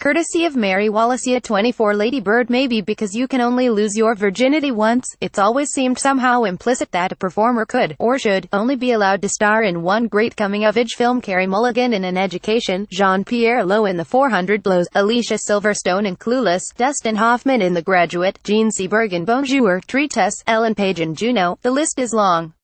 Courtesy of Merie 24 Lady Bird. Maybe because you can only lose your virginity once, it's always seemed somehow implicit that a performer could, or should, only be allowed to star in one great coming-of-age film. Carey Mulligan in An Education, Jean-Pierre Lowe in The 400 Blows, Alicia Silverstone in Clueless, Dustin Hoffman in The Graduate, Jean Seberg in Bonjour, Treatise, Ellen Page in Juno. The list is long.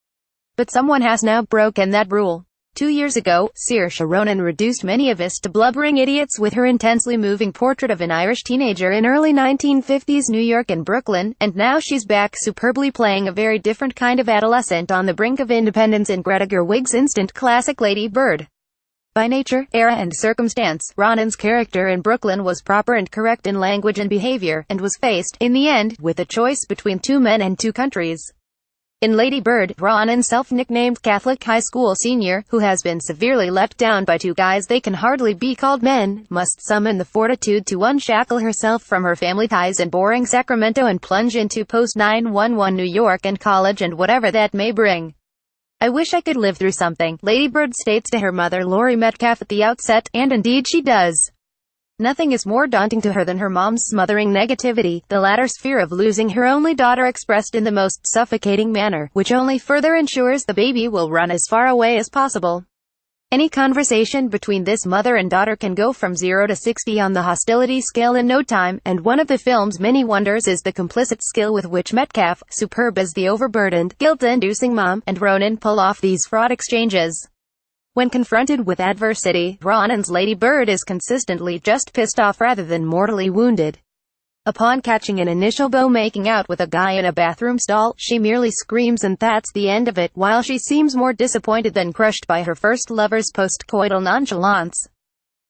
But someone has now broken that rule. 2 years ago, Saoirse Ronan reduced many of us to blubbering idiots with her intensely moving portrait of an Irish teenager in early 1950s New York and Brooklyn, and now she's back superbly playing a very different kind of adolescent on the brink of independence in Greta Gerwig's instant classic Lady Bird. By nature, era and circumstance, Ronan's character in Brooklyn was proper and correct in language and behavior, and was faced, in the end, with a choice between two men and two countries. In Lady Bird, Ronan, self-nicknamed Catholic high school senior, who has been severely let down by two guys they can hardly be called men, must summon the fortitude to unshackle herself from her family ties in boring Sacramento and plunge into post-9/11 New York and college and whatever that may bring. "I wish I could live through something," Lady Bird states to her mother Laurie Metcalf at the outset, and indeed she does. Nothing is more daunting to her than her mom's smothering negativity, the latter's fear of losing her only daughter expressed in the most suffocating manner, which only further ensures the baby will run as far away as possible. Any conversation between this mother and daughter can go from 0 to 60 on the hostility scale in no time, and one of the film's many wonders is the complicit skill with which Metcalf, superb as the overburdened, guilt-inducing mom, and Ronan pull off these fraught exchanges. When confronted with adversity, Ronan's Lady Bird is consistently just pissed off rather than mortally wounded. Upon catching an initial beau making out with a guy in a bathroom stall, she merely screams and that's the end of it, while she seems more disappointed than crushed by her first lover's post-coital nonchalance.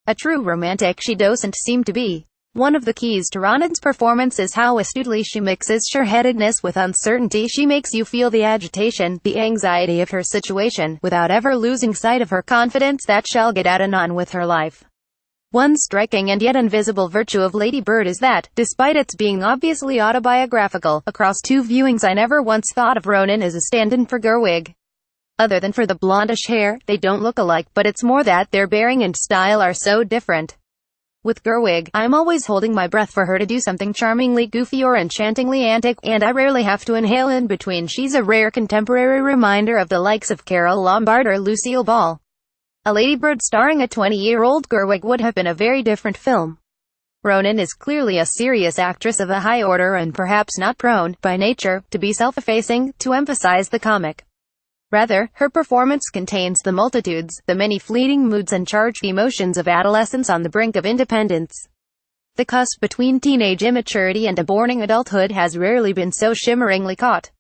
A true romantic she doesn't seem to be. One of the keys to Ronan's performance is how astutely she mixes sure-headedness with uncertainty. She makes you feel the agitation, the anxiety of her situation, without ever losing sight of her confidence that she'll get out and on with her life. One striking and yet invisible virtue of Lady Bird is that, despite its being obviously autobiographical, across two viewings I never once thought of Ronan as a stand-in for Gerwig. Other than for the blondish hair, they don't look alike, but it's more that their bearing and style are so different. With Gerwig, I'm always holding my breath for her to do something charmingly goofy or enchantingly antic, and I rarely have to inhale in between. She's a rare contemporary reminder of the likes of Carole Lombard or Lucille Ball. A Lady Bird starring a 20-year-old Gerwig would have been a very different film. Ronan is clearly a serious actress of a high order and perhaps not prone, by nature, to be self-effacing, to emphasize the comic. Rather, her performance contains the multitudes, the many fleeting moods and charged emotions of adolescence on the brink of independence. The cusp between teenage immaturity and a boring adulthood has rarely been so shimmeringly caught.